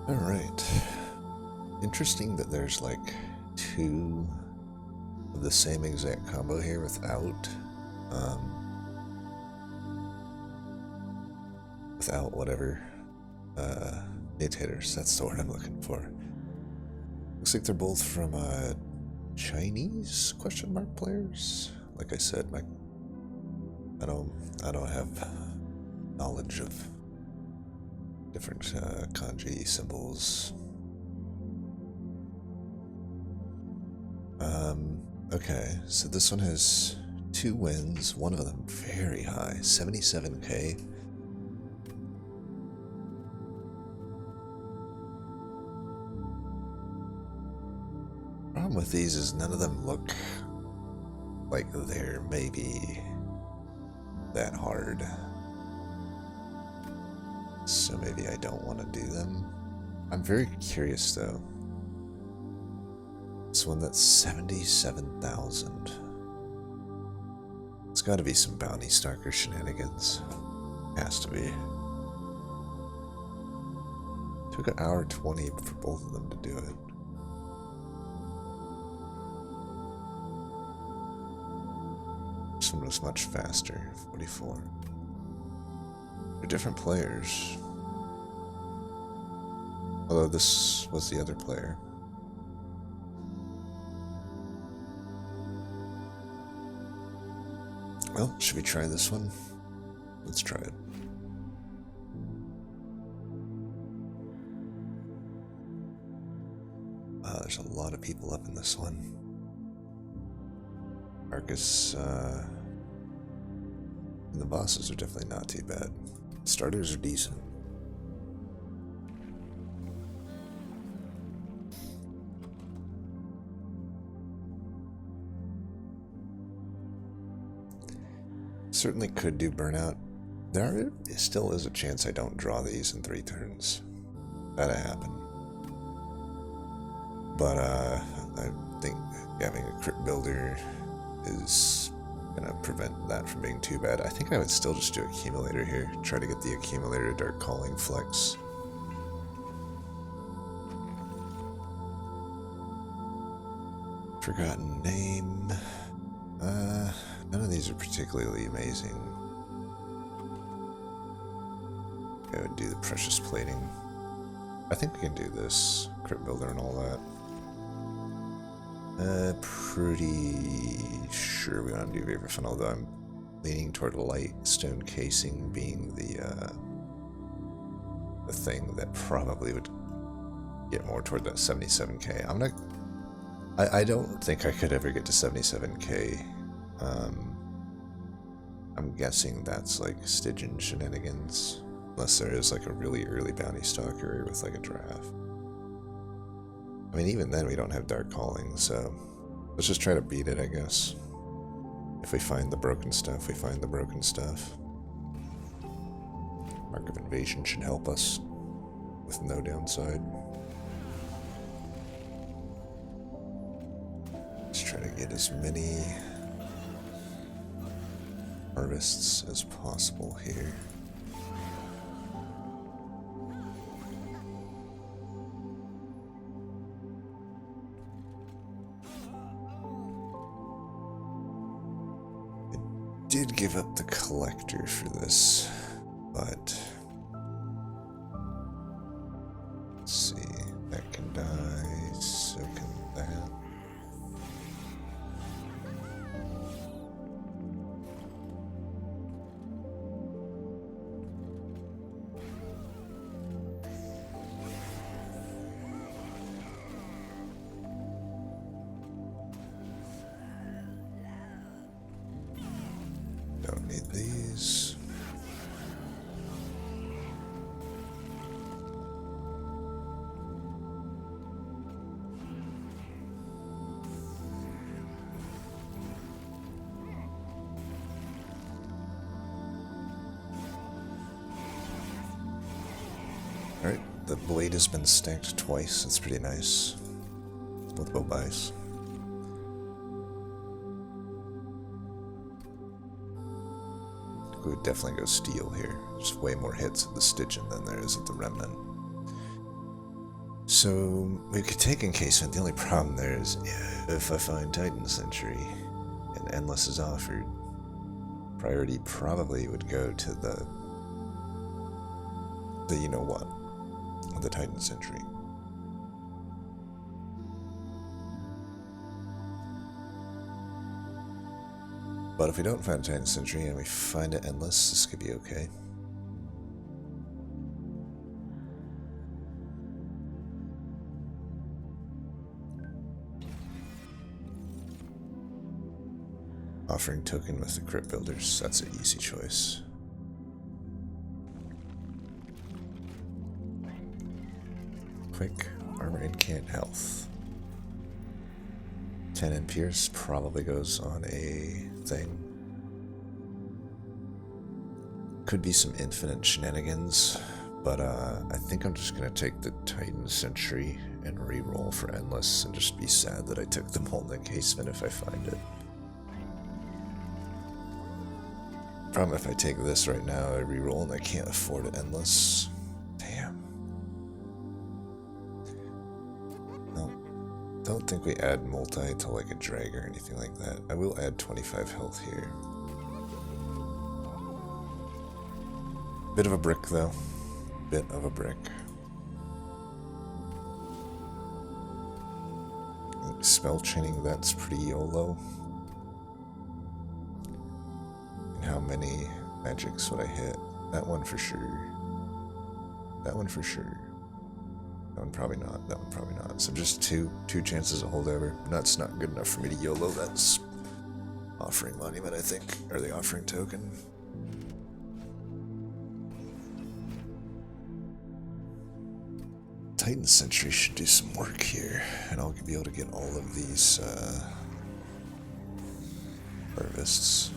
Alright. Interesting that there's like two of the same exact combo here without whatever imitators. That's the word I'm looking for. Looks like they're both from Chinese question mark players. Like I said, I don't have knowledge of different kanji symbols. Okay, so this one has 2 wins, one of them very high, 77k. Problem with these is none of them look like they're maybe that hard. So maybe I don't want to do them. I'm very curious though. This one that's 77,000. It's got to be some bounty stalker shenanigans. Has to be. Took 1:20 for both of them to do it. This one was much faster, 44. They're different players. Although this was the other player. Well, should we try this one? Let's try it. There's a lot of people up in this one. Arcus, and the bosses are definitely not too bad. Starters are decent. Certainly could do burnout. There still is a chance I don't draw these in 3 turns. That'd happen. But I think having a crit builder is gonna prevent that from being too bad. I think I would still just do accumulator here. Try to get the accumulator dark calling flex. Forgotten name. None of these are particularly amazing. I would do the precious plating. I think we can do this. Crit builder and all that. Pretty sure we want to do Vaporfun, although I'm leaning toward light stone casing being the thing that probably would get more toward that 77k. I don't think I could ever get to 77k. I'm guessing that's like Stygian shenanigans, unless there is like a really early bounty stalker with like a draft. I mean, even then we don't have dark calling, so let's just try to beat it, I guess. If we find the broken stuff, we find the broken stuff. Mark of Invasion should help us with no downside. Let's try to get as many harvests as possible here. I did give up the collector for this, but let's see, that can die, so can that. Don't need these. Alright, the blade has been stacked twice. That's pretty nice. With bow buys. We would definitely go steel here. There's way more hits at the Stygian than there is at the Remnant. So we could take encasement. The only problem there is if I find Titan Sentry and Endless is offered, priority probably would go to the you know what, the Titan Sentry. But if we don't find a Titan Sentry and we find it Endless, this could be okay. Offering token with the Crypt Builders, that's an easy choice. Quick, armor and cant health. 10 and pierce probably goes on a thing. Could be some infinite shenanigans, but I think I'm just gonna take the Titan Sentry and re-roll for Endless and just be sad that I took the Molten Encasement if I find it. Problem if I take this right now, I re-roll and I can't afford it Endless. Damn. No, don't think we add multi to like a drag or anything like that. I will add 25 health here. Bit of a brick though. Bit of a brick. Spell chaining, that's pretty YOLO. And how many magics would I hit? That one for sure. That one for sure. That one probably not. That one probably not. So just two chances of holdover. That's not good enough for me to YOLO. That's offering monument, I think, or the offering token. Titan Sentry should do some work here, and I'll be able to get all of these harvests.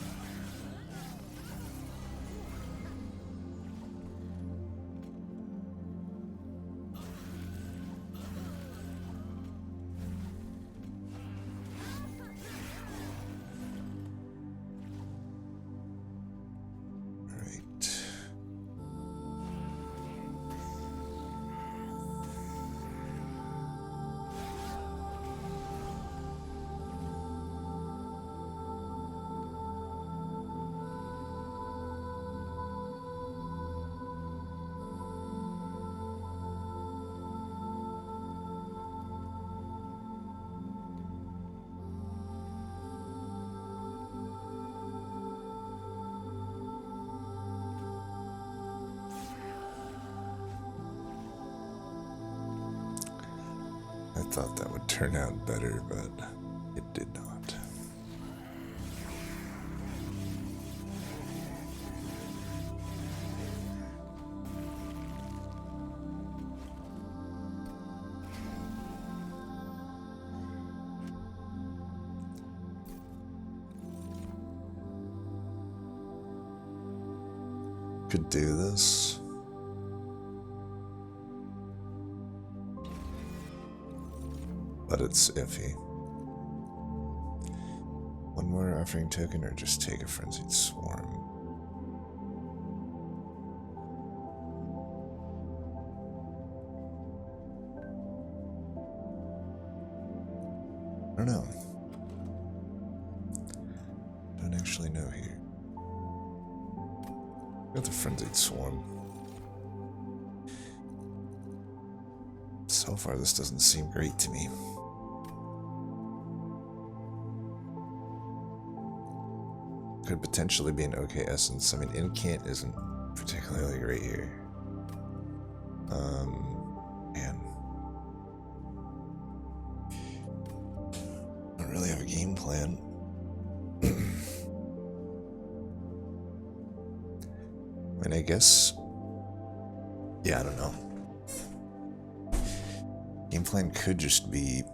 I thought that would turn out better, but it did not. Could do this. But it's iffy. One more offering token or just take a frenzied swarm? I don't know. Don't actually know here. Got the frenzied swarm. So far this doesn't seem great to me. Could potentially be an okay essence. I mean, incant isn't particularly great here. Man. Don't really have a game plan. I mean, I guess... Yeah, I don't know. Game plan could just be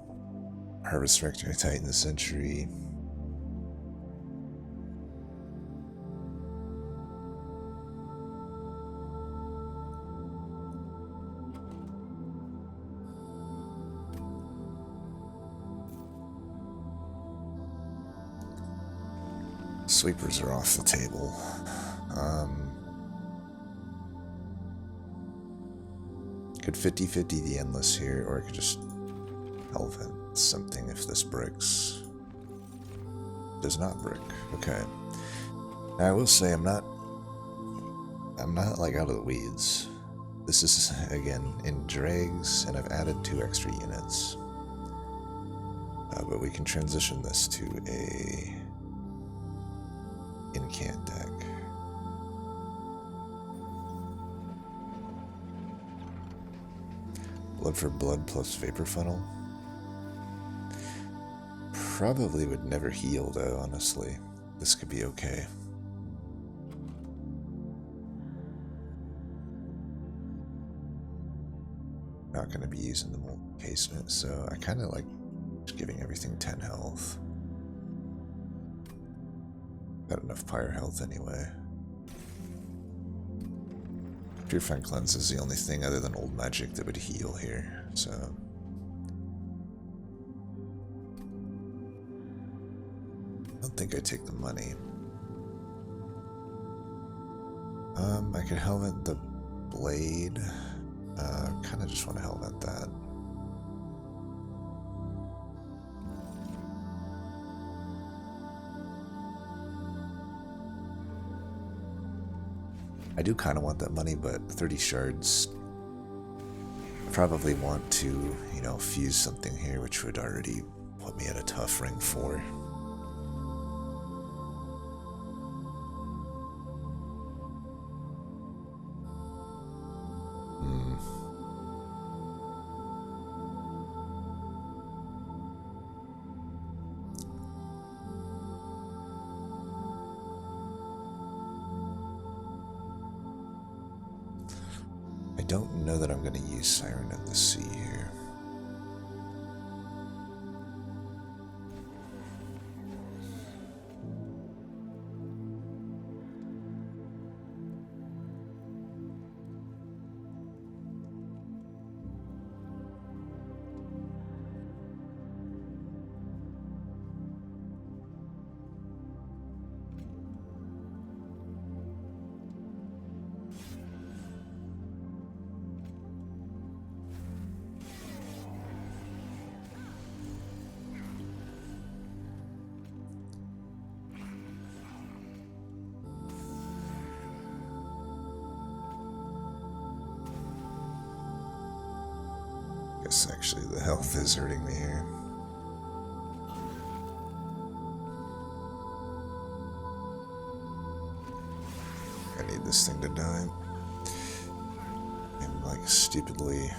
Harvest Rector, Titan Sentry. Sweepers are off the table. could 50-50 the Endless here, or I could just Helvent something if this bricks. Does not brick. Okay. Now I will say I'm not like out of the weeds. This is again in dregs, and I've added 2 extra units. But we can transition this to a incant deck. Blood for blood plus vapor funnel. Probably would never heal though, honestly. This could be okay. Not going to be using the molten casement, so I kind of like just giving everything 10 health. Got enough pyre health anyway. Purifying Cleanse is the only thing other than old magic that would heal here, so... I don't think I take the money. I could Helvent the blade. Kind of just want to Helvent that. I do kind of want that money, but 30 shards. I probably want to, you know, fuse something here, which would already put me at a tough ring 4. I don't know that I'm going to use Siren of the Sea here. Guess actually the health is hurting me here. I need this thing to die. I'm like stupidly...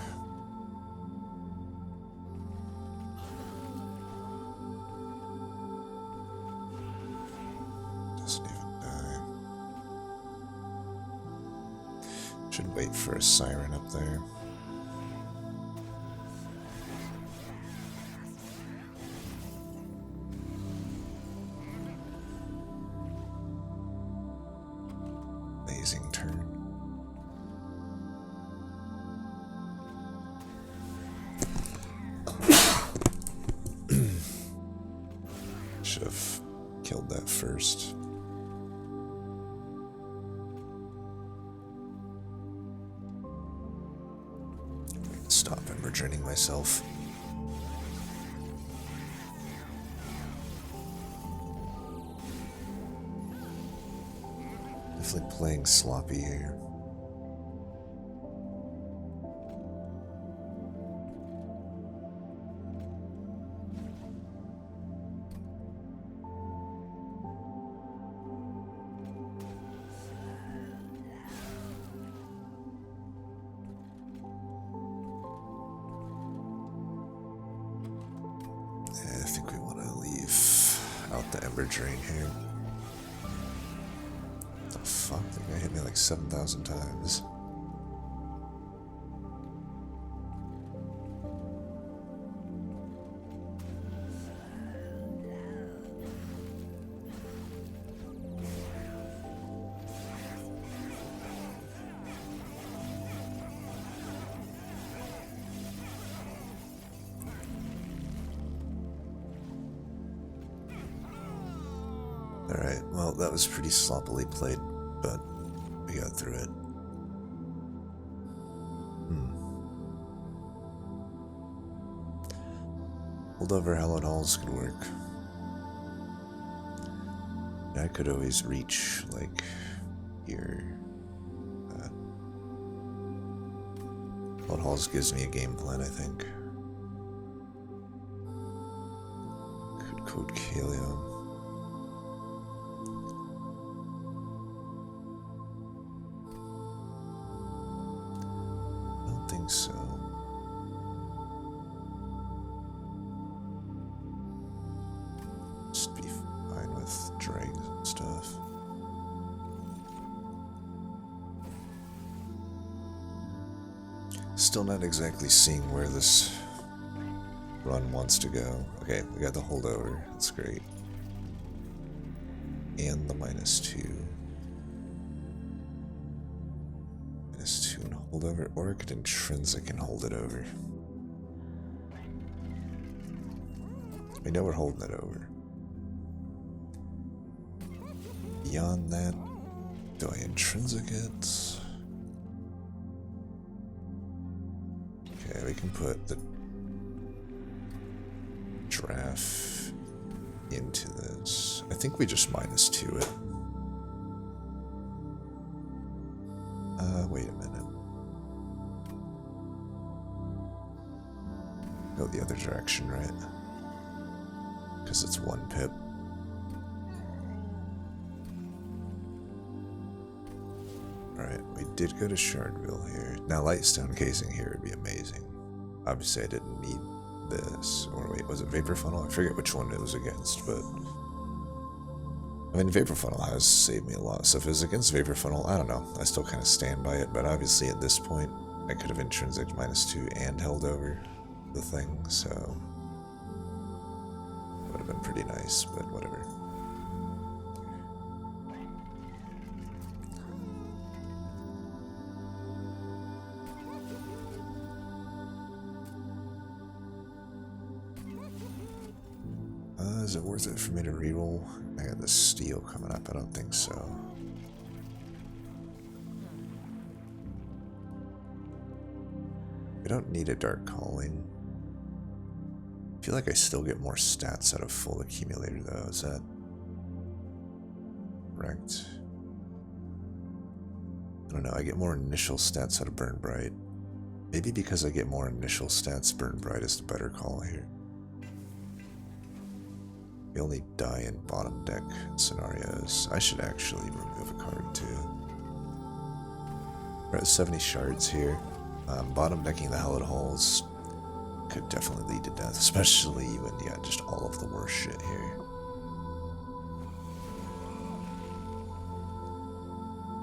Doesn't even die. Should wait for a siren up there. Amazing turn. Should have killed that first. Stop Ember draining myself. Definitely playing sloppy here. Yeah, I think we want to leave out the Ember drain here. Fuck, that guy hit me like 7,000 times. Alright, well, that was pretty sloppily played, but we got through it. Holdover hallowed halls could work. I could always reach, like, here. Hallowed halls gives me a game plan, I think. Could code Kalium. I don't think so. Just be fine with dregs and stuff. Still not exactly seeing where this run wants to go. Okay, we got the holdover. That's great. And the -2. -2 and holdover. Or I could intrinsic and hold it over. We know we're holding it over. Beyond that, do I intrinsic it? Okay, we can put the draft into this. I think we just -2 it. Wait a minute. Go the other direction, right? Because it's 1 pip. Alright, we did go to Shardville here. Now, Lightstone casing here would be amazing. Obviously, I didn't need this. Or wait, was it Vapor Funnel? I forget which one it was against, but... I mean, Vapor Funnel has saved me a lot. So if it was against Vapor Funnel, I don't know. I still kind of stand by it, but obviously at this point, I could have intrinsic -2 and held over the thing, so... It would have been pretty nice, but whatever. Is it worth it for me to reroll? I got this steel coming up. I don't think so. I don't need a Dark Calling. I feel like I still get more stats out of full accumulator though. Is that correct? I don't know. I get more initial stats out of Burn Bright. Maybe because I get more initial stats, Burn Bright is the better call here. We only die in bottom deck scenarios. I should actually remove a card too. We're at 70 shards here. Bottom decking the hallowed halls could definitely lead to death, especially when you got just all of the worst shit here.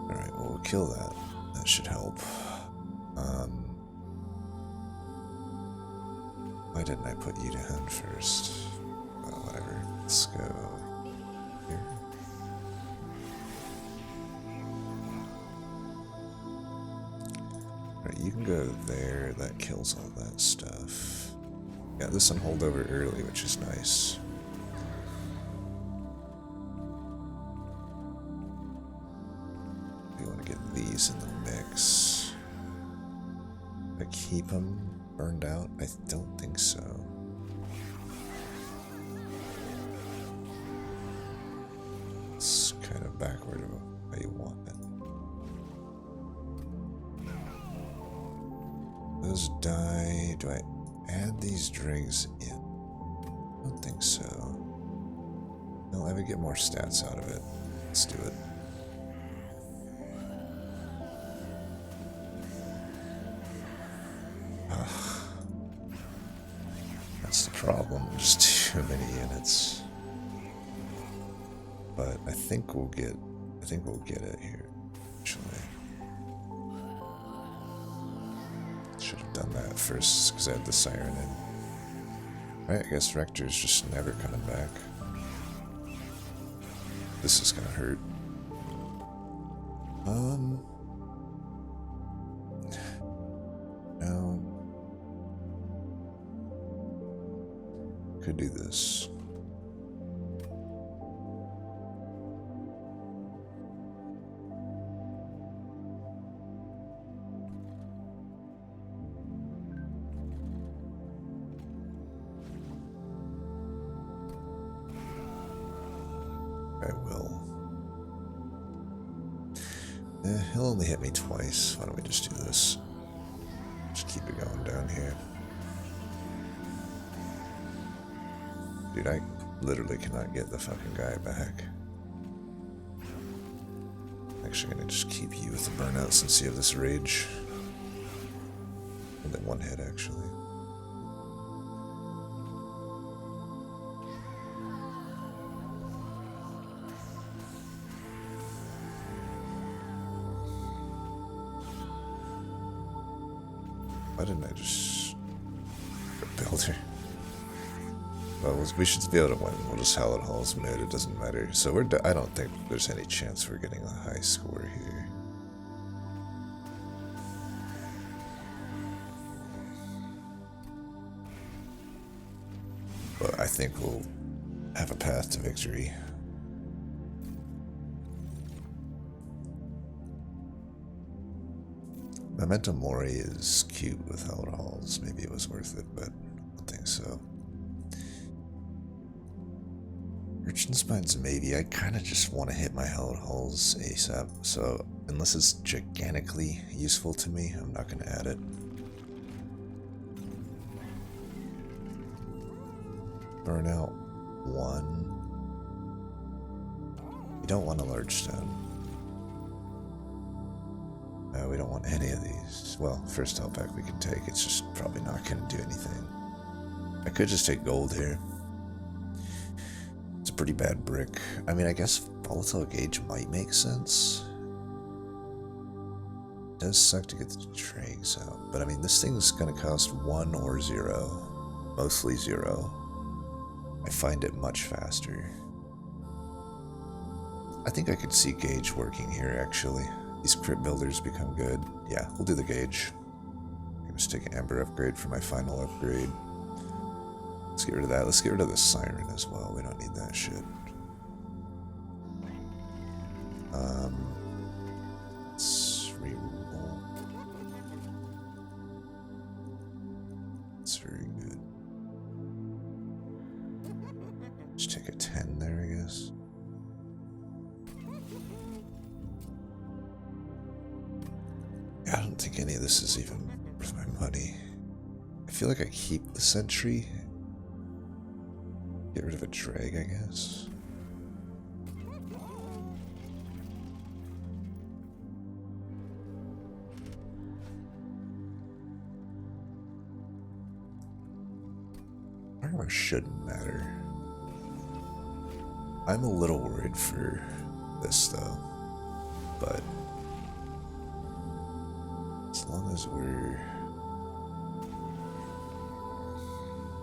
Alright, well, we'll kill that. That should help. Why didn't I put you down first? Well, whatever. Let's go here. Alright, you can go there. That kills all that stuff. Got this on holdover early, which is nice. We want to get these in the mix. I keep them burned out? I don't think so. It's kind of backward of how you want it. Those die. Do I add these dregs in? I don't think so. No, I would get more stats out of it. Let's do it. That's the problem. Just too many units. But I think we'll get it here, actually. Should have done that first, because I had the siren in. Right, I guess Rector's just never coming back. This is gonna hurt. No. Could do this. I will. He'll only hit me twice. Why don't we just do this? Just keep it going down here. Dude, I literally cannot get the fucking guy back. Actually gonna just keep you with the burnout since you have this rage. And then one hit, actually. Why didn't I just build her? Well, we should be able to win. We'll just Hallowed Halls mid. It doesn't matter. So I don't think there's any chance we're getting a high score here. But I think we'll have a path to victory. Memento Mori is cute with Hallowed Halls. Maybe it was worth it, but I don't think so. Urchin Spines, maybe. I kind of just want to hit my Hallowed Halls ASAP, so unless it's gigantically useful to me, I'm not going to add it. Burnout 1. You don't want a large stone. No, we don't want any of these. Well, first health pack we can take, it's just probably not going to do anything. I could just take gold here. It's a pretty bad brick. I mean, I guess Volatile Gauge might make sense. It does suck to get the dregs out, but I mean, this thing's going to cost 1 or 0. Mostly 0. I find it much faster. I think I could see Gauge working here, actually. These crit builders become good. Yeah, we'll do the Gauge. I'm gonna just take an Amber upgrade for my final upgrade. Let's get rid of that. Let's get rid of the Siren as well. We don't need that shit. Let's reroll. That's very good. Just take a 10 there, I guess. I don't think any of this is even worth my money. I feel like I keep the sentry. Get rid of a drag, I guess. Armor shouldn't matter. I'm a little worried for this though, but as long as we're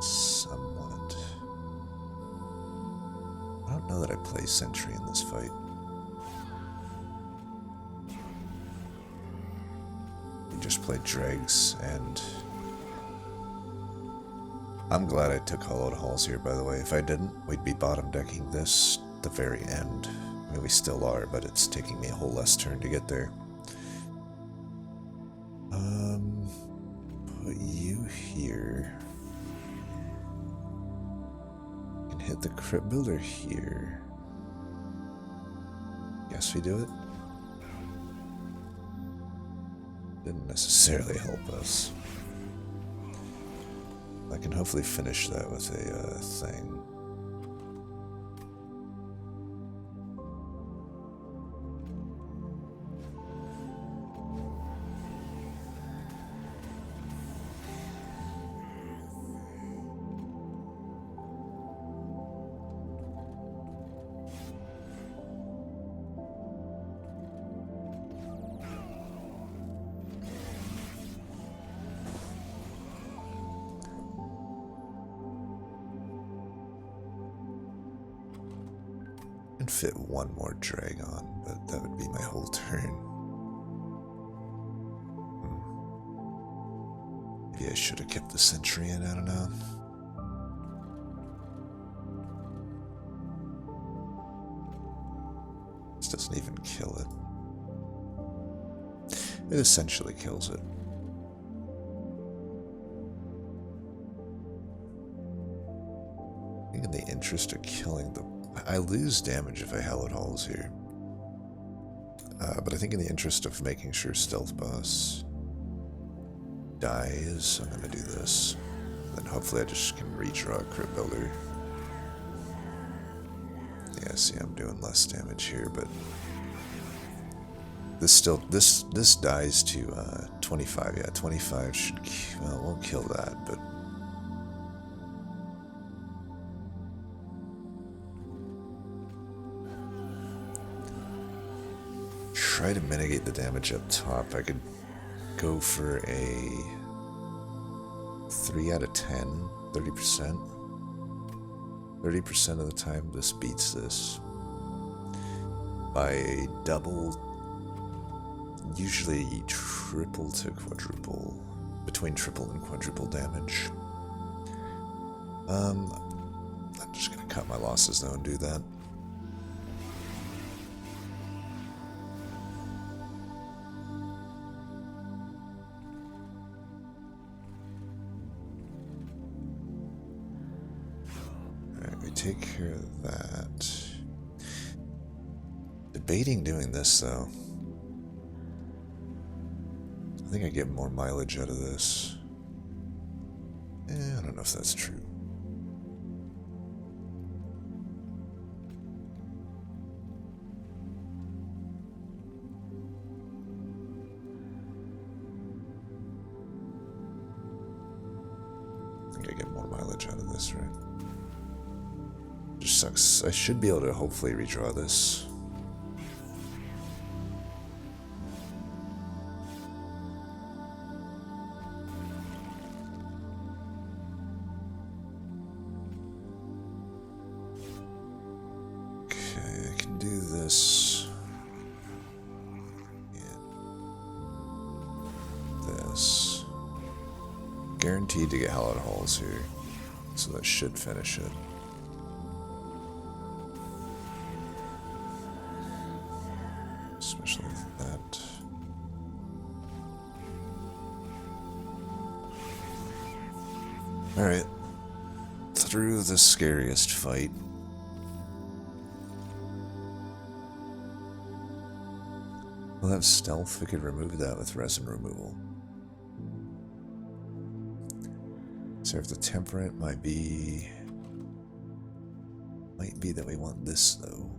somewhat... I don't know that I play Sentry in this fight. We just played Dregs, and I'm glad I took Hallowed Halls here, by the way. If I didn't, we'd be bottom decking this at the very end. I mean, we still are, but it's taking me a whole less turn to get there. Put you here. Can hit the crit builder here. Guess we do it. Didn't necessarily help us. I can hopefully finish that with a thing. I'd fit one more drag on, but that would be my whole turn. Maybe I should have kept the sentry in, I don't know. This doesn't even kill it. It essentially kills it. I think in the interest of killing the I lose damage if I Hallowed Halls here. But I think in the interest of making sure Stealth Boss dies, I'm gonna do this. Then hopefully I just can redraw Crypt Builder. Yeah, see, I'm doing less damage here, but this dies to 25. Yeah, 25 should, well, it won't kill that, but try to mitigate the damage up top. I could go for a 3 out of 10, 30%. 30% of the time this beats this by a double, usually triple to quadruple, between triple and quadruple damage. I'm just gonna cut my losses though and do that. Take care of that. Debating doing this though. I think I get more mileage out of this. I don't know if that's true. I think I get more mileage out of this, right? Just sucks. I should be able to hopefully redraw this. Okay, I can do this. And this. Guaranteed to get Hallowed Halls here, so that should finish it. Especially that. Alright. Through the scariest fight. We'll have stealth. We could remove that with resin removal. Serve the temperate might be that we want this though.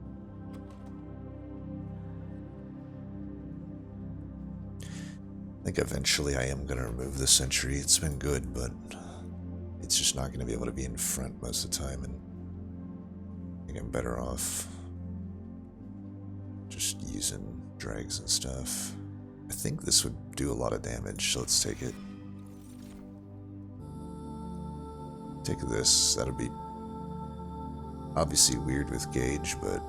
I think eventually I am going to remove the sentry. It's been good, but it's just not going to be able to be in front most of the time, and I think I'm better off just using drags and stuff. I think this would do a lot of damage, so let's take it. Take this. That'll be obviously weird with Gauge, but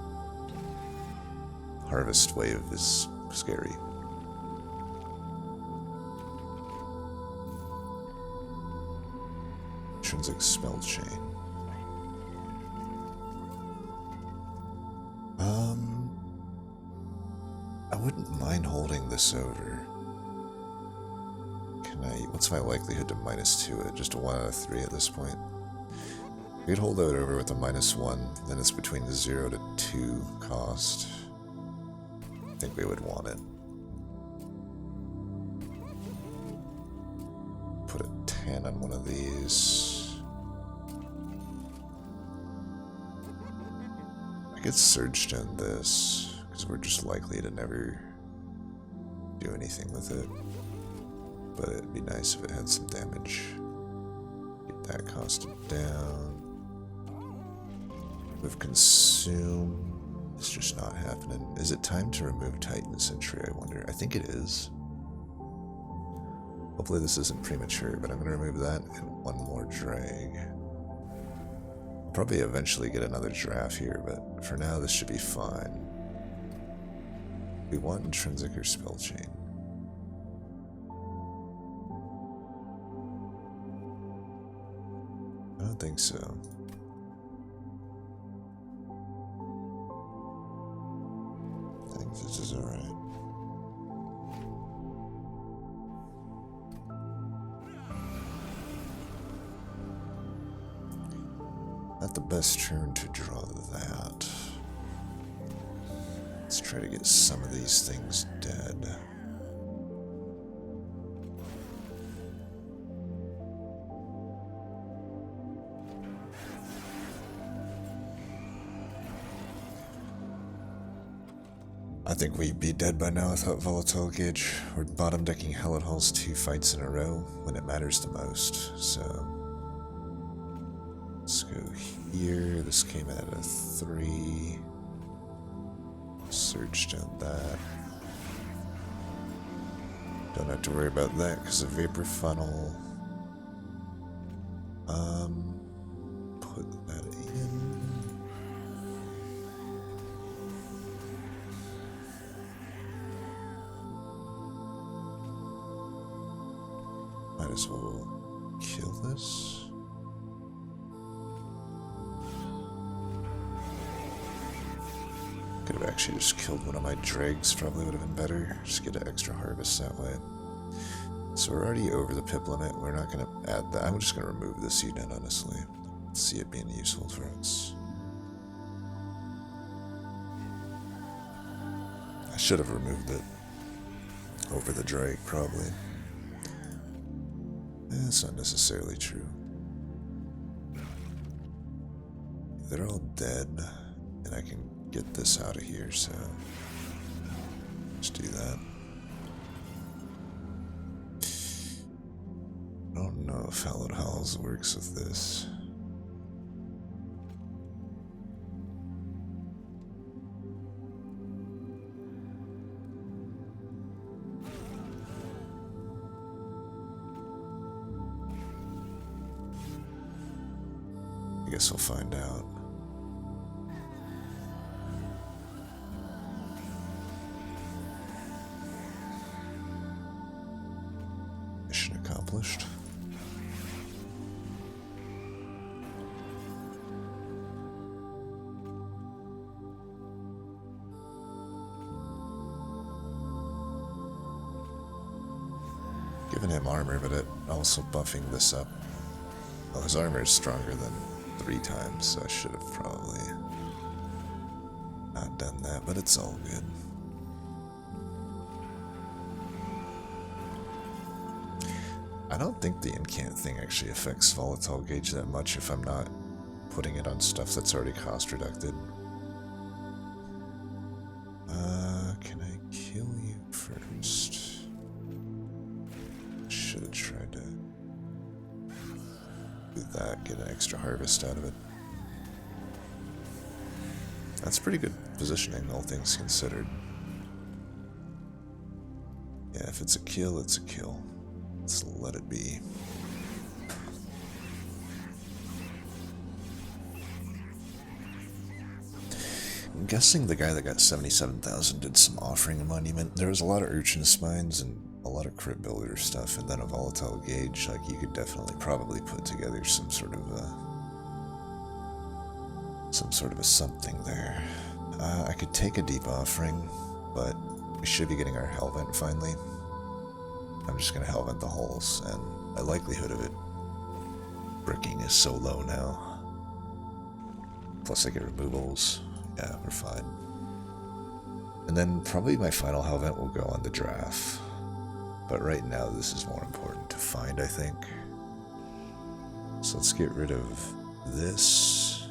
Harvest Wave is scary. Intrinsic Spell Chain. I wouldn't mind holding this over. What's my likelihood to -2 it? Just a 1 out of 3 at this point. We could hold that over with a -1, then it's between the 0 to 2 cost. I think we would want it. Put a 10 on one of these. I could Surge Stone this, because we're just likely to never do anything with it. But it'd be nice if it had some damage. Get that costed down. With Consume, it's just not happening. Is it time to remove Titan Sentry, I wonder? I think it is. Hopefully this isn't premature, but I'm going to remove that and one more drag. I'll probably eventually get another giraffe here, but for now this should be fine. We want Intrinsic or Spell Chain. I don't think so. I think this is alright. Not the best turn to draw that. Let's try to get some of these things dead. I think we'd be dead by now without Volatile Gauge. We're bottom decking Hell at Halls 2 fights in a row when it matters the most, so... Let's go here. This came at a 3. Search down that. Don't have to worry about that because of Vapor Funnel. Put that in. Might as well kill this. Could have actually just killed one of my dregs, probably would have been better. Just get an extra harvest that way. So we're already over the pip limit. We're not going to add that. I'm just going to remove this unit, honestly. See it being useful for us. I should have removed it over the drake, probably. That's not necessarily true. They're all dead, and I can get this out of here, so let's do that. I don't know if Hallowed Halls works with this. I guess we'll find out. Mission accomplished. Giving him armor, but it also buffing this up. Well, his armor is stronger than 3 times, so I should have probably not done that, but it's all good. I don't think the incant thing actually affects Volatile Gauge that much if I'm not putting it on stuff that's already cost reducted. Can I kill you first? Should have tried to do that, get an extra harvest out of it. That's pretty good positioning, all things considered. Yeah, if it's a kill, it's a kill. Let's let it be. I'm guessing the guy that got 77,000 did some offering a monument. There was a lot of urchin spines and a lot of crit builder stuff, and then a Volatile Gauge. Like, you could definitely probably put together some sort of a something there. I could take a deep offering, but we should be getting our Hellvent finally. I'm just gonna Hellvent the holes, and the likelihood of it bricking is so low now. Plus I get removals. Yeah, we're fine. And then probably my final Hellvent will go on the draft. But right now this is more important to find, I think. So let's get rid of this.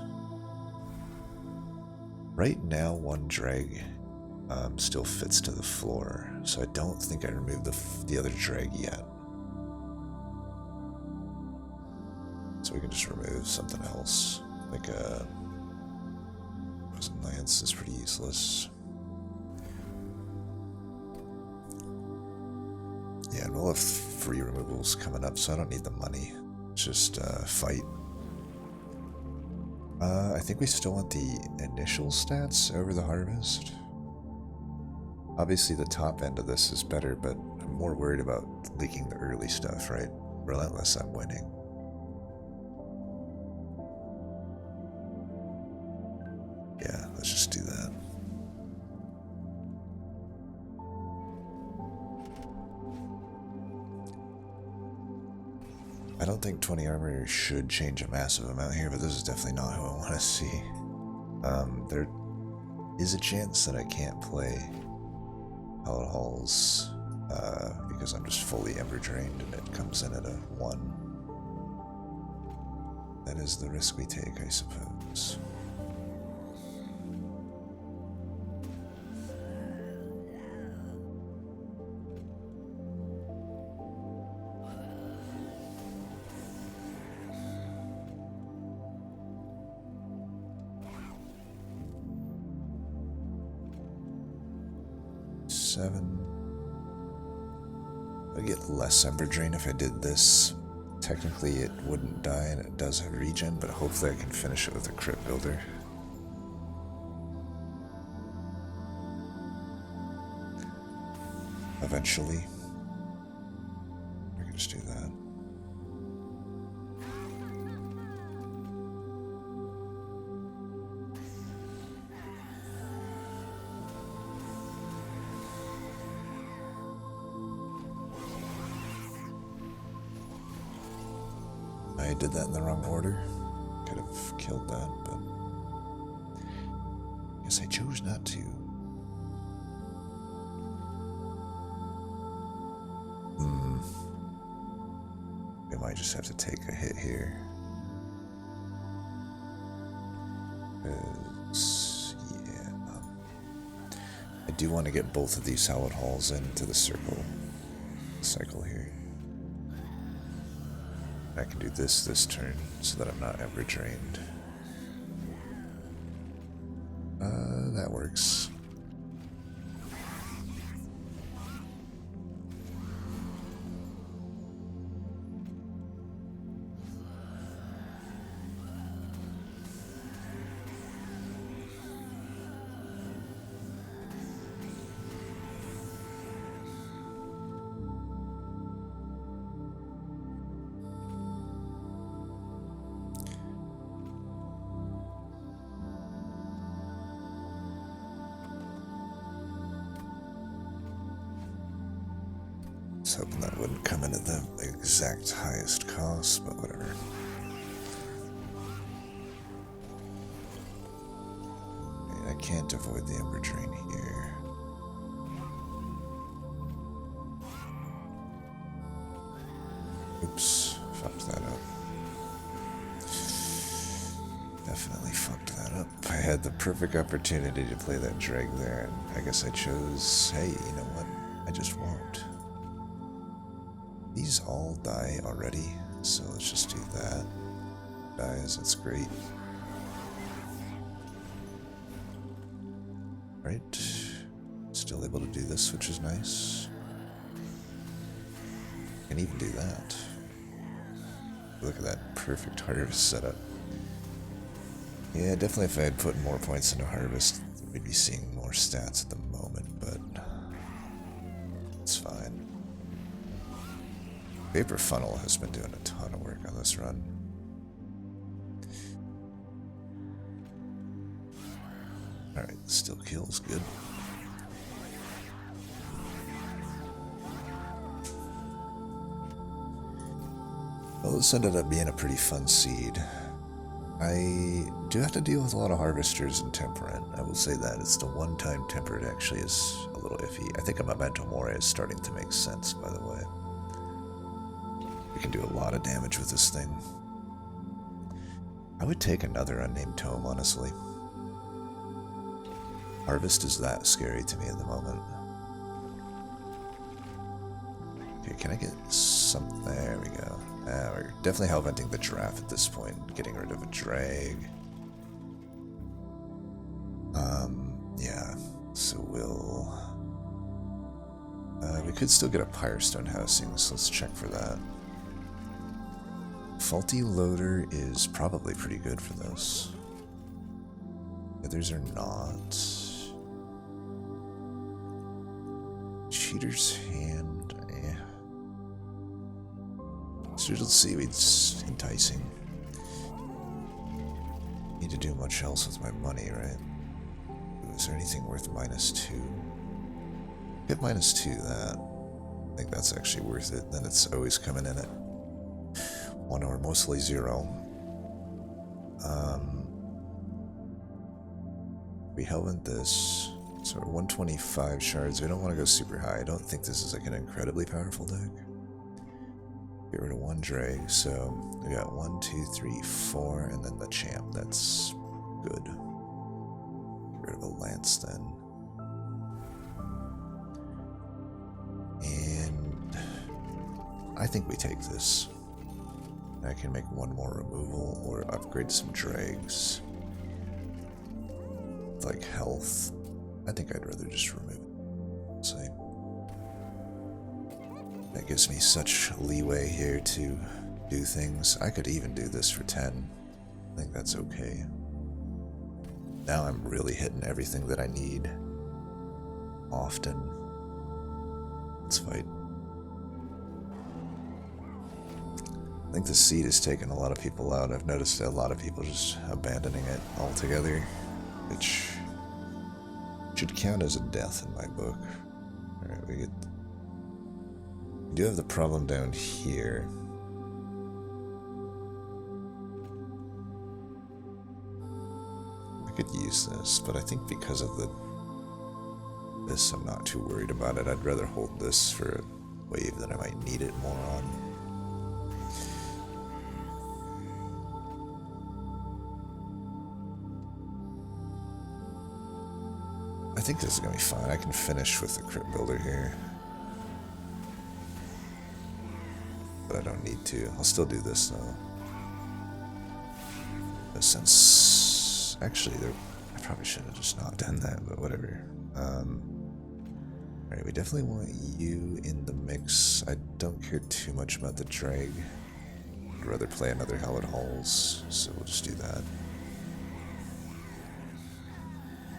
Right now, one drag still fits to the floor, so I don't think I removed the other drag yet. So we can just remove something else, like a lance is pretty useless. Yeah, and we'll have free removals coming up, so I don't need the money. Just fight. I think we still want the initial stats over the harvest. Obviously the top end of this is better, but I'm more worried about leaking the early stuff, right? Relentless, I'm winning. Yeah, let's just do that. I don't think 20 armor should change a massive amount here, but this is definitely not who I want to see. There is a chance that I can't play Hallowed Halls because I'm just fully Ember Drained and it comes in at a 1. That is the risk we take, I suppose. I'd get less Ember Drain if I did this. Technically it wouldn't die and it does have regen, but hopefully I can finish it with a Crypt Builder. Eventually. I can just do that. I did that in the wrong order. Could have killed that, but I guess I chose not to. We might just have to take a hit here. Yeah. I do want to get both of these Hallowed Halls into the cycle here. I can do this turn so that I'm not Ember Drained. That works. I was hoping that wouldn't come in at the exact highest cost, but whatever. I can't avoid the Ember Drain here. Oops, fucked that up. Definitely fucked that up. I had the perfect opportunity to play that drag there, and I guess I chose, hey, you know what? I just won't. These all die already, so let's just do that. Dies, that's great. Right, still able to do this, which is nice. Can even do that. Look at that perfect harvest setup. Yeah, definitely if I had put more points into harvest, we'd be seeing more stats at the moment, but it's fine. Vapor Funnel has been doing a ton of work on this run. Alright, still kills, good. Well, this ended up being a pretty fun seed. I do have to deal with a lot of Harvesters and Temperate. I will say that. It's the one time Temperate actually is a little iffy. I think a Memento Mori is starting to make sense, by the way. We can do a lot of damage with this thing. I would take another Unnamed Tome, honestly. Harvest is that scary to me at the moment. Okay, can I get some? There we go. We're definitely hellventing the Giraffe at this point, getting rid of a drag. Yeah, so we could still get a Pyrestone housing, so let's check for that. Faulty Loader is probably pretty good for this. Others are not. Cheater's Hand, eh. Surgical Seaweed's enticing. Need to do much else with my money, right? Is there anything worth -2? Get -2 that. I think that's actually worth it. Then it's always coming in at 1 or mostly 0. We hellbent this, so we're 125 shards. We don't want to go super high. I don't think this is like an incredibly powerful deck. Get rid of 1 drag, so we got 1, 2, 3, 4, and then the champ. That's good. Get rid of a lance then. And I think we take this. I can make 1 more removal or upgrade some drags. Like health. I think I'd rather just remove it. See. That gives me such leeway here to do things. I could even do this for 10. I think that's okay. Now I'm really hitting everything that I need. Often. Let's fight. I think the seed has taken a lot of people out. I've noticed a lot of people just abandoning it altogether, which should count as a death in my book. Alright, we do have the problem down here. I could use this, but I think because of this, I'm not too worried about it. I'd rather hold this for a wave that I might need it more on. I think this is going to be fine. I can finish with the crypt builder here. But I don't need to. I'll still do this though. Since actually I probably should have just not done that, but whatever. Alright, we definitely want you in the mix. I don't care too much about the drag. I'd rather play another Hallowed Halls, so we'll just do that.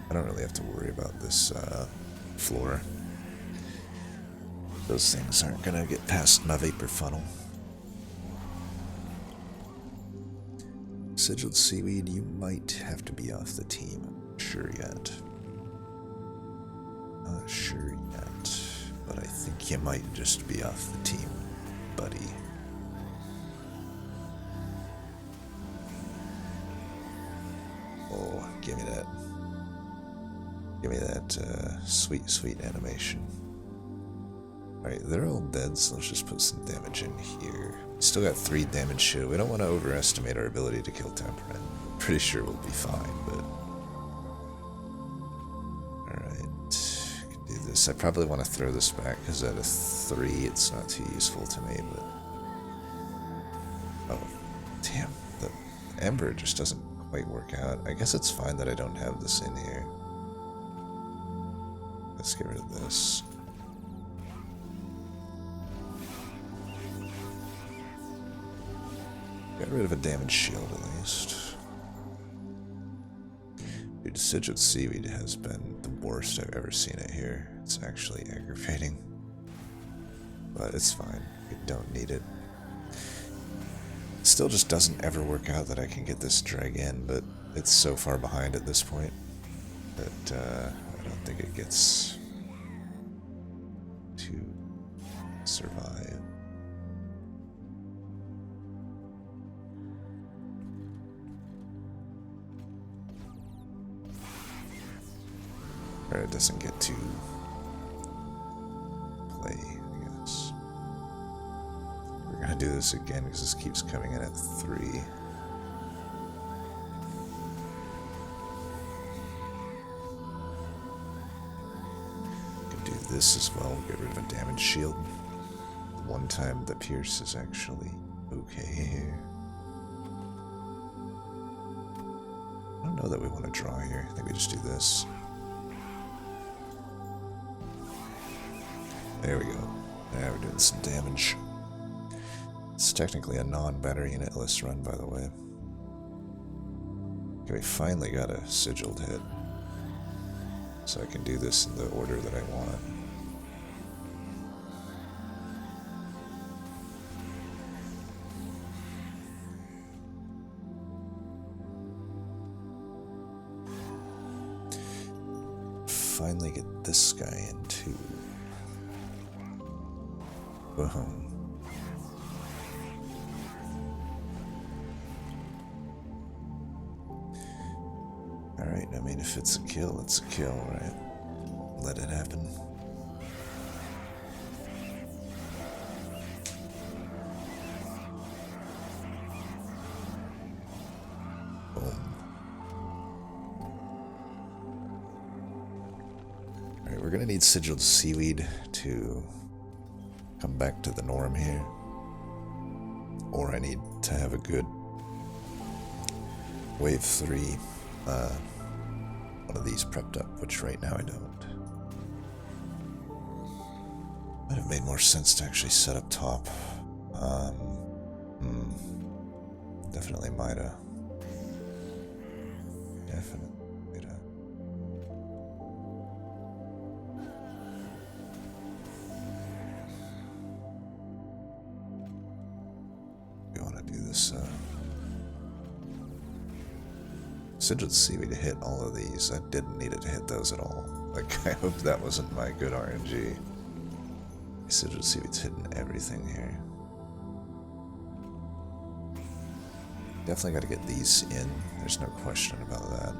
I don't really have to worry about this floor. Those things aren't gonna get past my vapor funnel. Sigiled Seaweed, you might have to be off the team. Not sure yet. Not sure yet. But I think you might just be off the team, buddy. Oh, give me that. Give me that sweet, sweet animation. Alright, they're all dead, so let's just put some damage in here. Still got 3 damage shield. We don't want to overestimate our ability to kill Temperate. Pretty sure we'll be fine, but... Alright, can do this. I probably want to throw this back, because at a 3, it's not too useful to me, but... Oh, damn. The Ember just doesn't quite work out. I guess it's fine that I don't have this in here. Let's get rid of this. Got rid of a damage shield at least. Dude, Sigiled Seaweed has been the worst I've ever seen it here. It's actually aggravating. But it's fine. We don't need it. It still just doesn't ever work out that I can get this drag in, but it's so far behind at this point that I don't think it gets to survive. Or it doesn't get to play, I guess. We're gonna do this again because this keeps coming in at 3. Do this as well, get rid of a damage shield. One time the pierce is actually okay here. I don't know that we want to draw here. I think we just do this. There we go. Now we're doing some damage. It's technically a non-battery unitless run, by the way. Okay, we finally got a sigiled hit. So I can do this in the order that I want. Finally get this guy in too. Boom. Alright, I mean, if it's a kill, it's a kill, right? Let it happen. Boom. Alright, we're gonna need Sigiled Seaweed to come back to the norm here. Or I need to have a good Wave 3 one of these prepped up, which right now I don't. Might have made more sense to actually set up top. Definitely might have. Definitely might have. We want to do this, Sigiled Seaweed to hit all of these. I didn't need it to hit those at all. Like, I hope that wasn't my good RNG. Sigiled Seaweed's hitting everything here. Definitely got to get these in. There's no question about that.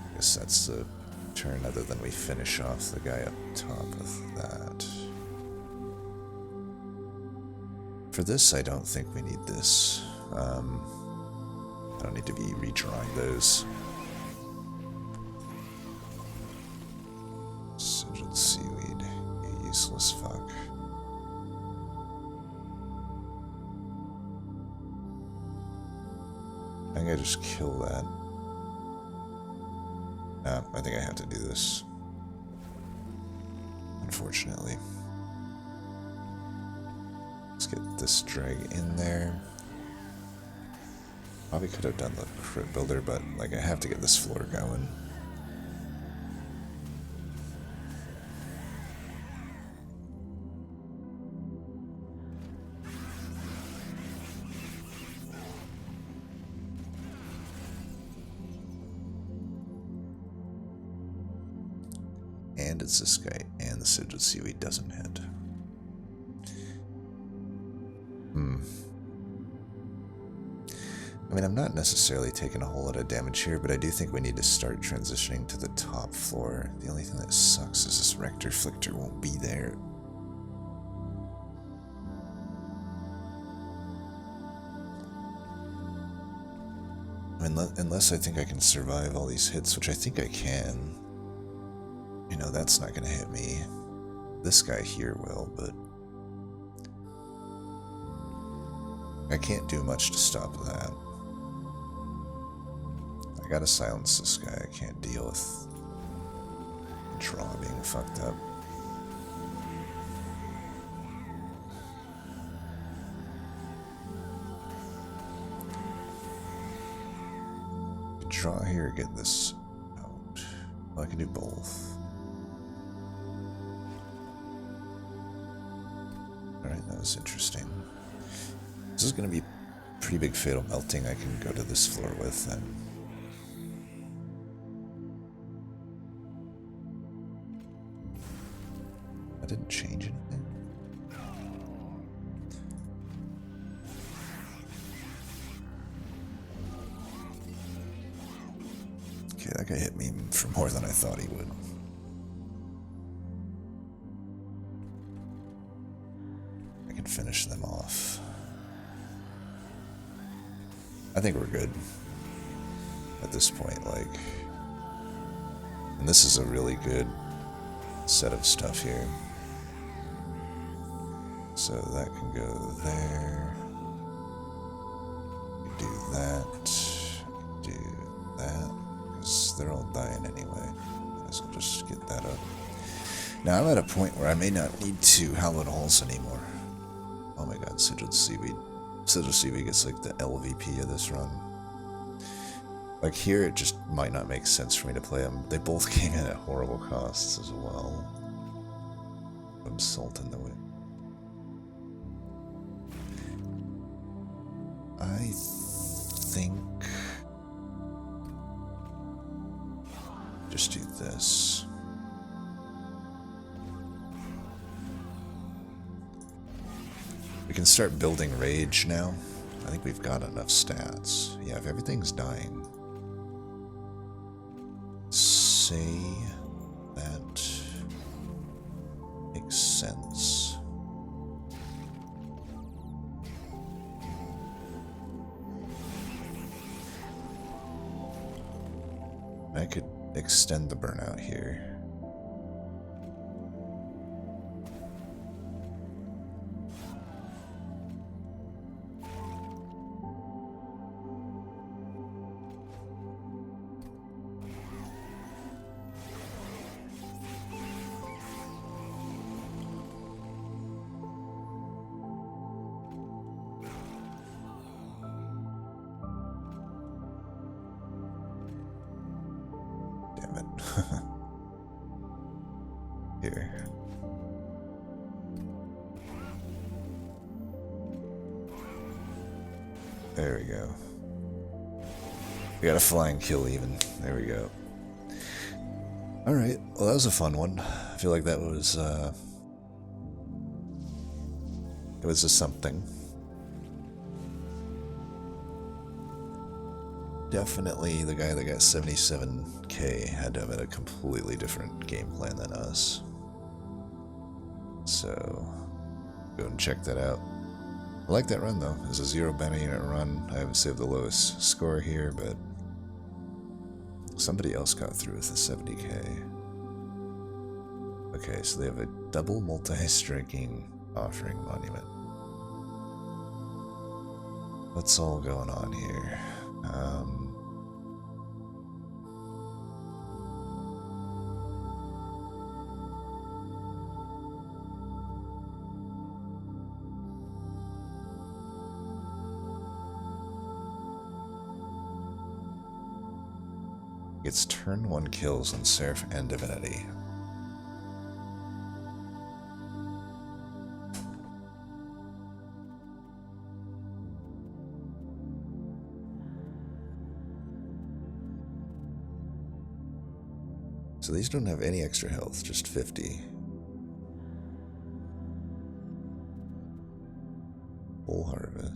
I guess that's the turn, other than we finish off the guy up top with that. For this, I don't think we need this. I don't need to be redrawing those. Sigiled Seaweed, you useless fuck. I think I just kill that. No, I think I have to do this. Unfortunately. Let's get this drag in there. Probably could have done the crit builder, but like I have to get this floor going. And it's this guy, and the Sigiled Seaweed doesn't hit. I mean, I'm not necessarily taking a whole lot of damage here, but I do think we need to start transitioning to the top floor. The only thing that sucks is this Rector Flictor won't be there. Unless I think I can survive all these hits, which I think I can. You know, that's not going to hit me. This guy here will, but I can't do much to stop that. I gotta silence this guy. I can't deal with the draw being fucked up. Draw here, get this out. Well, I can do both. Alright, that was interesting. This is going to be pretty big fatal melting I can go to this floor with then. That didn't change anything. Okay, that guy hit me for more than I thought he would. I can finish them off. I think we're good at this point, like, and this is a really good set of stuff here. So that can go there. Do that. Do that. Because they're all dying anyway. Might as well just get that up. Now I'm at a point where I may not need to Hallowed Halls anymore. Oh my god, Sigiled Seaweed. Sigiled Seaweed gets like the LVP of this run. Like here, it just might not make sense for me to play them. They both came in at horrible costs as well. I'm salt in the wind. I think just do this. We can start building rage now. I think we've got enough stats. Yeah, if everything's dying, say that makes sense. I could extend the burnout here. Damn it. Here. There we go. We got a flying kill even. There we go. Alright, well that was a fun one. I feel like that was, it was a something. Definitely the guy that got 77k had to have had a completely different game plan than us. So, go and check that out. I like that run though. It's a 0 banner unit run. I haven't saved the lowest score here, but somebody else got through with a 70k. Okay, so they have a double multi-striking offering monument. What's all going on here? It's turn 1 kills on Seraph and Divinity. So these don't have any extra health, just 50. Full harvest.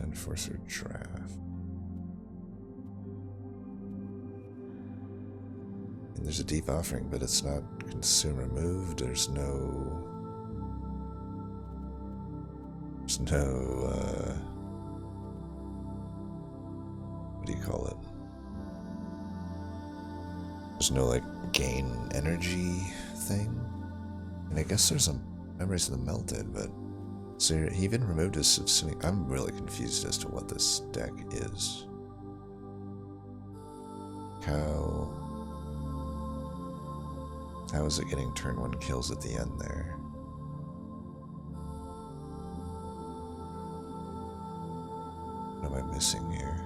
Enforcer draft. And there's a deep offering, but it's not consume removed. There's no what do you call it? There's no like gain energy thing. And I guess there's some memories of the melted, but so he even removed his subsuming. I'm really confused as to what this deck is. How is it getting turn 1 kills at the end there? What am I missing here?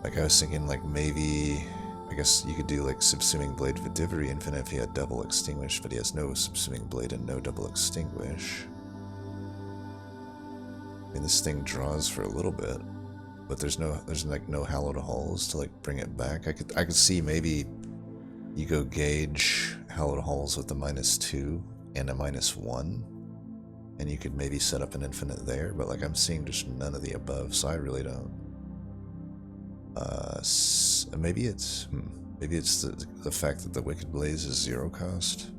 Like I was thinking like maybe, I guess you could do like Subsuming Blade Vidivery Infinite if he had double extinguish, but he has no Subsuming Blade and no double extinguish. I mean this thing draws for a little bit, but there's like no hallowed halls to like bring it back. I could see maybe you go gauge hallowed halls with the -2 and a -1, and you could maybe set up an infinite there, but like I'm seeing just none of the above, so I really don't. Maybe it's the fact that the Wicked Blaze is 0 cost.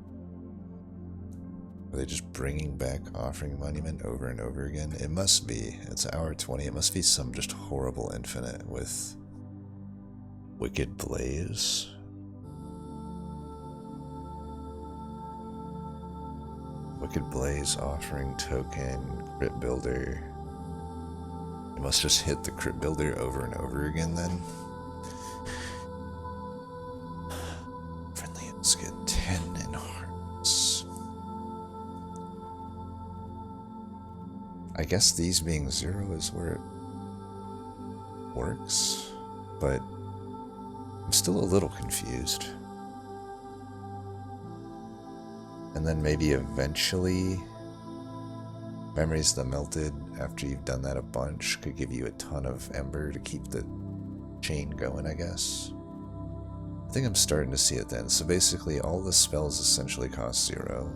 Are they just bringing back Offering Monument over and over again? It must be. It's hour 20. It must be some just horrible infinite with Wicked Blaze. Wicked Blaze, Offering Token, Crypt Builder. You must just hit the Crypt Builder over and over again then. Friendly, let's get 10 in hearts. I guess these being 0 is where it works, but I'm still a little confused. And then maybe eventually Memories of the Melted, after you've done that a bunch, could give you a ton of Ember to keep the chain going, I guess. I think I'm starting to see it then. So basically all the spells essentially cost 0.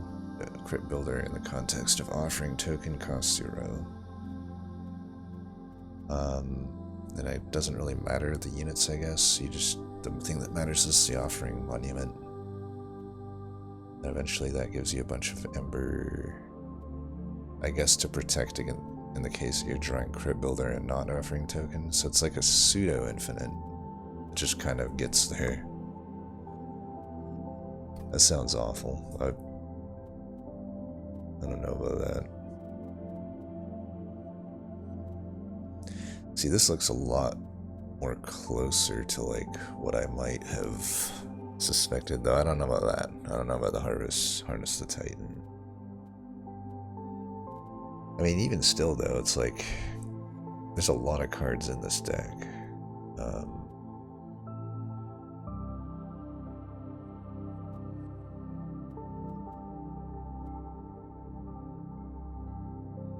crypt builder in the context of offering token cost 0. Then it doesn't really matter the units, I guess. The thing that matters is the offering monument. And eventually that gives you a bunch of ember, I guess, to protect against, in the case that you're drawing crypt builder and not offering tokens. So it's like a pseudo infinite. It just kind of gets there. That sounds awful. I don't know about that. See, this looks a lot more closer to like what I might have suspected, though I don't know about that. I don't know about the harness the Titan. I mean, even still though, it's like there's a lot of cards in this deck.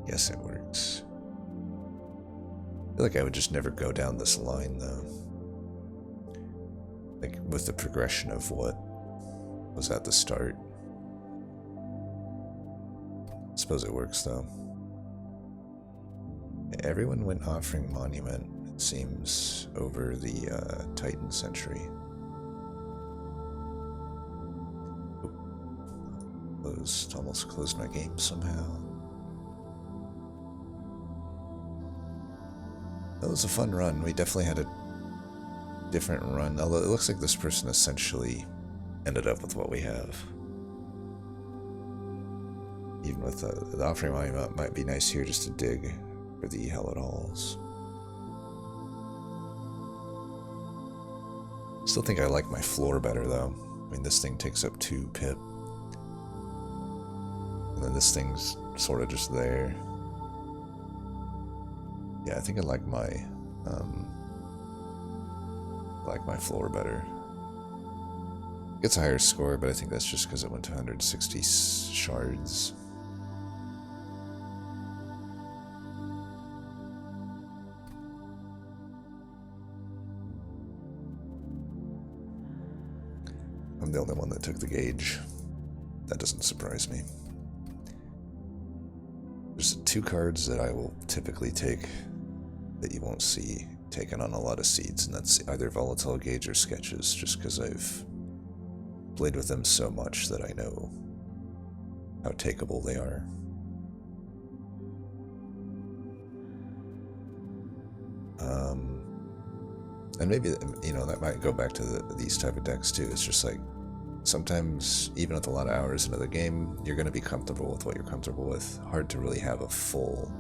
Yes, it works. I feel like I would just never go down this line though. Like with the progression of what was at the start. I suppose it works though. Everyone went offering monument, it seems, over the Titan century. Almost closed my game somehow. That was a fun run. We definitely had a different run, although it looks like this person essentially ended up with what we have. Even with the offering monument, might be nice here just to dig for the hallowed halls. Still think I like my floor better though. I mean, this thing takes up 2 pip. And then this thing's sort of just there. Yeah, I think I like my floor better. Gets a higher score, but I think that's just because it went to 160 shards. I'm the only one that took the gauge. That doesn't surprise me. There's 2 cards that I will typically take that you won't see taken on a lot of seeds, and that's either Volatile Gauge or Sketches, just because I've played with them so much that I know how takeable they are. And maybe, you know, that might go back to these type of decks too. It's just like, sometimes, even with a lot of hours into the game, you're going to be comfortable with what you're comfortable with. Hard to really have a full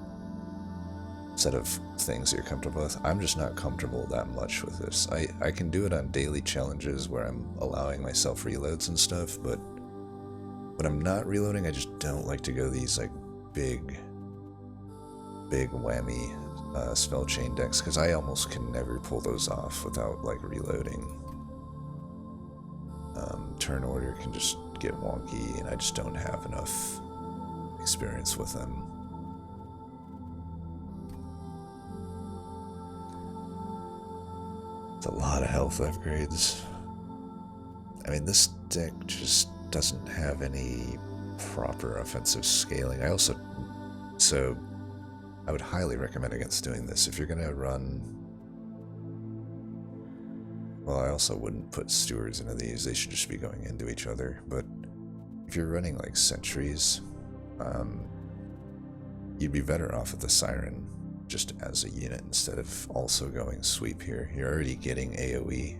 set of things that you're comfortable with. I'm just not comfortable that much with this. I can do it on daily challenges where I'm allowing myself reloads and stuff, but when I'm not reloading, I just don't like to go these like big whammy spell chain decks, because I almost can never pull those off without like reloading. Turn order can just get wonky, and I just don't have enough experience with them. It's a lot of health upgrades. I mean, this deck just doesn't have any proper offensive scaling. So I would highly recommend against doing this. If you're gonna run, well, I also wouldn't put stewards into these. They should just be going into each other. But if you're running like sentries, you'd be better off with the Siren just as a unit instead of also going sweep here. You're already getting AoE,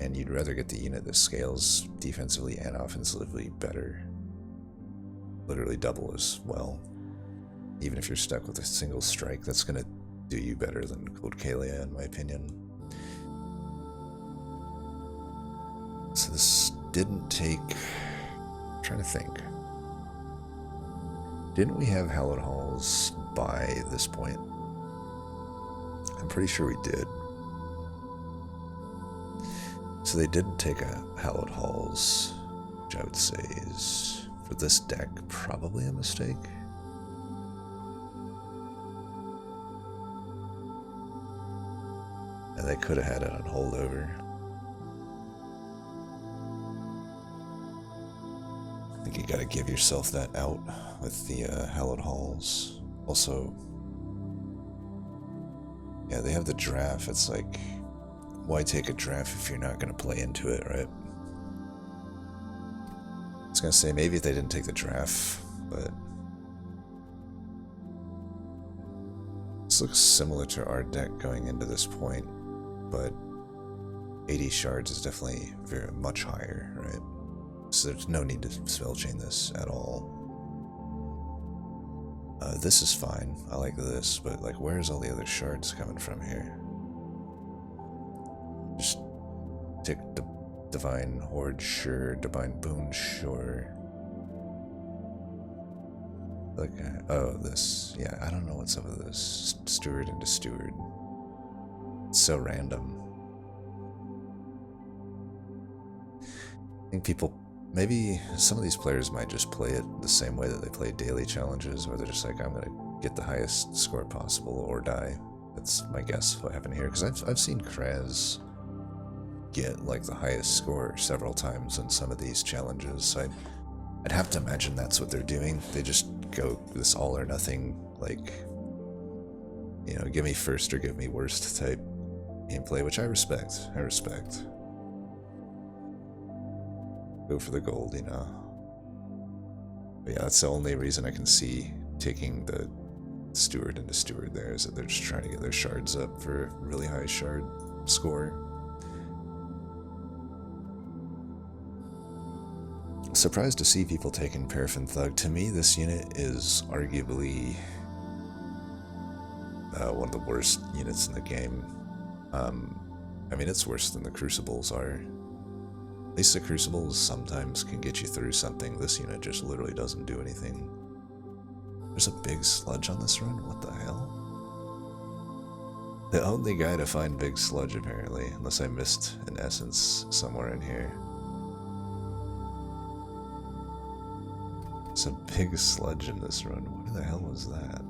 and you'd rather get the unit that scales defensively and offensively better. Literally double as well. Even if you're stuck with a single strike, that's going to do you better than Gold Kalia, in my opinion. So this didn't take... I'm trying to think. Didn't we have Hallowed Halls by this point? I'm pretty sure we did. So they didn't take a Hallowed Halls, which I would say is, for this deck, probably a mistake. And they could have had it on holdover. I think you gotta give yourself that out with the hallowed halls. Also, yeah, they have the draft. It's like, why take a draft if you're not gonna play into it, right? I was gonna say maybe if they didn't take the draft, but this looks similar to our deck going into this point, but 80 shards is definitely very much higher, right? So there's no need to spell chain this at all. This is fine. I like this, but like, where's all the other shards coming from here? Just take the Divine Horde, sure. Divine Boon, sure. Like, oh, this. Yeah, I don't know what's up with this. Steward into Steward. It's so random. I think people, maybe some of these players might just play it the same way that they play daily challenges, where they're just like, I'm gonna get the highest score possible or die. That's my guess what happened here, because I've seen Kraz get like the highest score several times in some of these challenges. So I'd have to imagine that's what they're doing. They just go this all or nothing, like, you know, give me first or give me worst type gameplay, which I respect. Go for the gold, you know. But yeah, that's the only reason I can see taking the Steward into Steward there, is that they're just trying to get their shards up for a really high shard score. Surprised to see people taking Paraffin Thug. To me, this unit is arguably one of the worst units in the game. I mean, it's worse than the Crucibles are. At least the Crucibles sometimes can get you through something. This unit just literally doesn't do anything. There's a big sludge on this run? What the hell? The only guy to find big sludge, apparently, unless I missed an essence somewhere in here. There's a big sludge in this run. What the hell was that?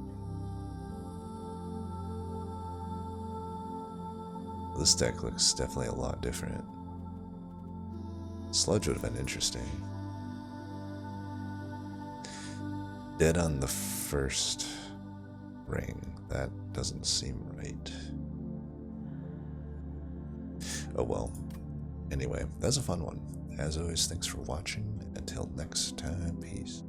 This deck looks definitely a lot different. Sludge would have been interesting. Dead on the first ring. That doesn't seem right. Oh well. Anyway, that's a fun one. As always, thanks for watching. Until next time, peace.